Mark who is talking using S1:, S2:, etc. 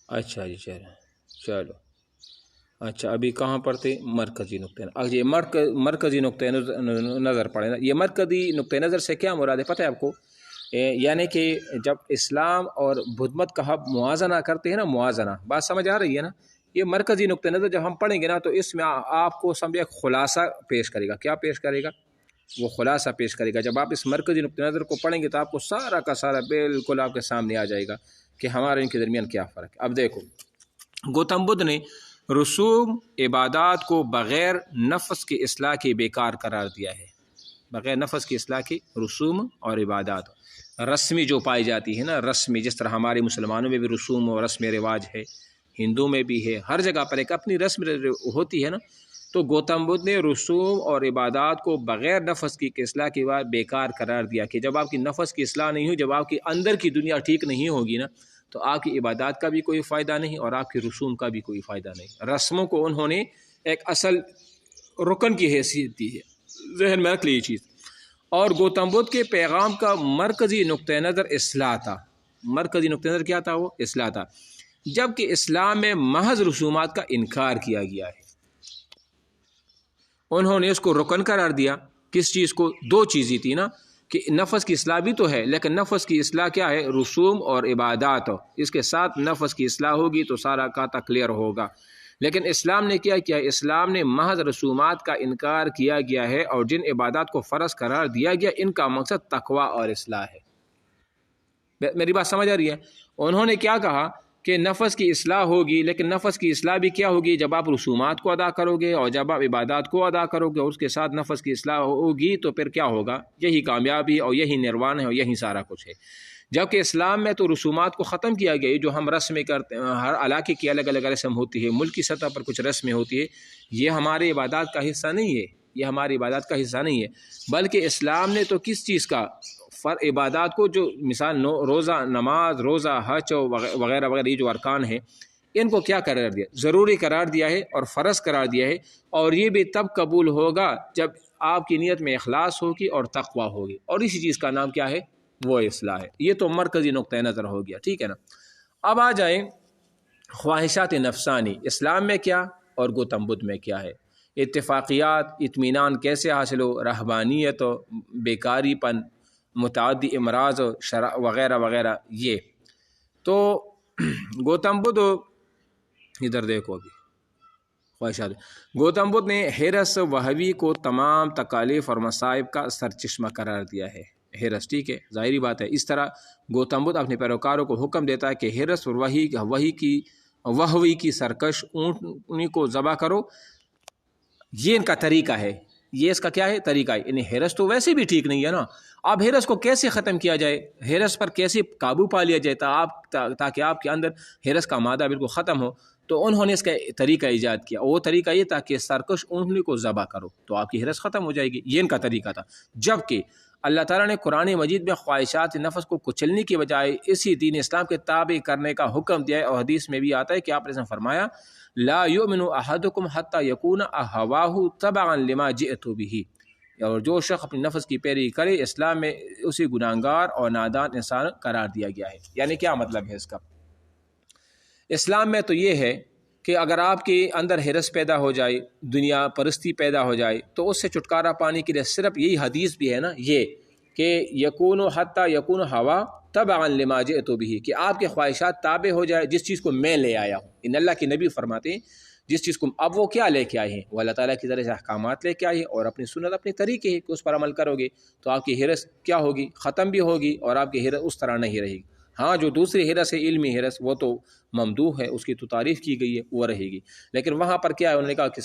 S1: اچھا جی چلو اچھا ابھی کہاں پر تھے؟ مرکزی نقطۂ نظر. یہ مرکزی نقطۂ نظر پڑے نا. یہ مرکزی نقطۂ نظر سے کیا مراد ہے پتہ ہے آپ کو؟ یعنی کہ جب اسلام اور بدھ مت کا ہم موازنہ کرتے ہیں نا، موازنہ، بات سمجھ آ رہی ہے نا؟ یہ مرکزی نقطۂ نظر جب ہم پڑھیں گے نا تو اس میں آپ کو سمجھے ایک خلاصہ پیش کرے گا. کیا پیش کرے گا؟ وہ خلاصہ پیش کرے گا. جب آپ اس مرکزی نقطۂ نظر کو پڑھیں گے تو آپ کو سارا کا سارا بالکل آپ کے سامنے آ جائے گا کہ ہمارے ان کے درمیان کیا فرق ہے. اب دیکھو، گوتم بدھ نے رسوم عبادات کو بغیر نفس کی اصلاح کے بیکار قرار دیا ہے. بغیر نفس کی اصلاح کی رسوم اور عبادات رسمی جو پائی جاتی ہے نا، رسمی، جس طرح ہمارے مسلمانوں میں بھی رسوم اور رسم رواج ہے، ہندو میں بھی ہے، ہر جگہ پر ایک اپنی رسم ہوتی ہے نا. تو گوتم بدھ نے رسوم اور عبادات کو بغیر نفس کی اصلاح کے بعد بیکار قرار دیا کہ جب آپ کی نفس کی اصلاح نہیں ہو، جب آپ کی اندر کی دنیا ٹھیک نہیں ہوگی نا، تو آپ کی عبادات کا بھی کوئی فائدہ نہیں اور آپ کی رسوم کا بھی کوئی فائدہ نہیں. رسموں کو انہوں نے ایک اصل رکن کی حیثیت دی ہے، ذہن میں رکھ لی یہ چیز. اور گوتم بدھ کے پیغام کا مرکزی نقطۂ نظر اصلاح تھا. مرکزی نقطۂ نظر کیا تھا؟ وہ اصلاح تھا. جبکہ اسلام میں محض رسومات کا انکار کیا گیا ہے. انہوں نے اس کو رکن قرار دیا. کس چیز کو؟ دو چیزیں تھی نا، کہ نفس کی اصلاح بھی تو ہے، لیکن نفس کی اصلاح کیا ہے؟ رسوم اور عبادات. اس کے ساتھ نفس کی اصلاح ہوگی تو سارا کاتا کلیئر ہوگا. لیکن اسلام نے کیا کیا؟ اسلام نے محض رسومات کا انکار کیا گیا ہے، اور جن عبادات کو فرض قرار دیا گیا ان کا مقصد تقوی اور اصلاح ہے. میری بات سمجھ آ رہی ہے؟ انہوں نے کیا کہا کہ نفس کی اصلاح ہوگی، لیکن نفس کی اصلاح بھی کیا ہوگی؟ جب آپ رسومات کو ادا کرو گے اور جب آپ عبادات کو ادا کرو گے اور اس کے ساتھ نفس کی اصلاح ہوگی تو پھر کیا ہوگا؟ یہی کامیابی اور یہی نروان ہے اور یہی سارا کچھ ہے. جبکہ اسلام میں تو رسومات کو ختم کیا گیا. جو ہم رسمیں کرتے ہیں، ہر علاقے کی الگ الگ رسم ہوتی ہے، ملک کی سطح پر کچھ رسمیں ہوتی ہے، یہ ہماری عبادات کا حصہ نہیں ہے. یہ ہماری عبادات کا حصہ نہیں ہے، بلکہ اسلام نے تو کس چیز کا عبادات کو، جو مثال روزہ، نماز، روزہ، حج وغیرہ وغیرہ، یہ جو ارکان ہیں، ان کو کیا قرار دیا؟ ضروری قرار دیا ہے اور فرض قرار دیا ہے. اور یہ بھی تب قبول ہوگا جب آپ کی نیت میں اخلاص ہوگی اور تقوی ہوگی، اور اسی چیز کا نام کیا ہے؟ وہ اصلاح ہے. یہ تو مرکزی نقطۂ نظر ہو گیا، ٹھیک ہے نا. اب آ جائیں خواہشات نفسانی. اسلام میں کیا اور گوتم بدھ میں کیا ہے؟ اتفاقیات، اطمینان کیسے حاصل ہو، رہبانیت، بیکاری پن، متعدی امراض وغیرہ وغیرہ. یہ تو گوتم بدھ، ادھر دیکھو ابھی خواہشات. گوتم بدھ نے حرص وہوی کو تمام تکالیف اور مصائب کا سرچشمہ قرار دیا ہے. حرص، ٹھیک ہے، ظاہری بات ہے. اس طرح گوتم بدھ اپنے پیروکاروں کو حکم دیتا ہے کہ حرص اور وہوی کی سرکش اونٹنی کو ذبح کرو. یہ ان کا طریقہ ہے. یہ اس کا کیا ہے؟ طریقہ ہے. انہیں حرص تو ویسے بھی ٹھیک نہیں ہے نا. اب حرص کو کیسے ختم کیا جائے؟ حرص پر کیسے قابو پا لیا جائے تاکہ آپ کے اندر حرص کا مادہ بالکل ختم ہو؟ تو انہوں نے اس کا طریقہ ایجاد کیا. وہ طریقہ یہ تھا کہ سرکش اونٹنی کو ذبح کرو تو آپ کی حرص ختم ہو جائے گی. یہ ان کا طریقہ تھا. جبکہ اللہ تعالیٰ نے قرآن مجید میں خواہشات نفس کو کچلنے کی بجائے اسی دین اسلام کے تابع کرنے کا حکم دیا ہے. اور حدیث میں بھی آتا ہے کہ آپ نے فرمایا لا یؤمن احدکم حتی یکون ہواہ تبعا لما جئت بہ. اور جو شخص اپنی نفس کی پیروی کرے، اسلام میں اسی گناہگار اور نادان انسان قرار دیا گیا ہے. یعنی کیا مطلب ہے اس کا؟ اسلام میں تو یہ ہے کہ اگر آپ کے اندر حرص پیدا ہو جائے، دنیا پرستی پیدا ہو جائے، تو اس سے چھٹکارا پانے کے لیے صرف یہی حدیث بھی ہے نا، یہ کہ یکون حتی یکون ہوا تبعا لما جئت بہ، کہ آپ کے خواہشات تابع ہو جائے جس چیز کو میں لے آیا ہوں. ان اللہ کے نبی فرماتے ہیں جس چیز کو اب وہ کیا لے کے آئے ہیں؟ وہ اللہ تعالیٰ کی طرف سے احکامات لے کے آئے ہیں اور اپنی سنت، اپنے طریقے ہیں کہ اس پر عمل کرو گے تو آپ کی حرص کیا ہوگی؟ ختم بھی ہوگی اور آپ کی حرص اس طرح نہیں رہے گی. ہاں جو دوسری حرص ہے، علمی حرص، وہ تو ممدوح ہے، اس کی تو تعریف کی گئی ہے، وہ رہے گی. لیکن وہاں پر کیا ہے؟ انہوں نے کہا کہ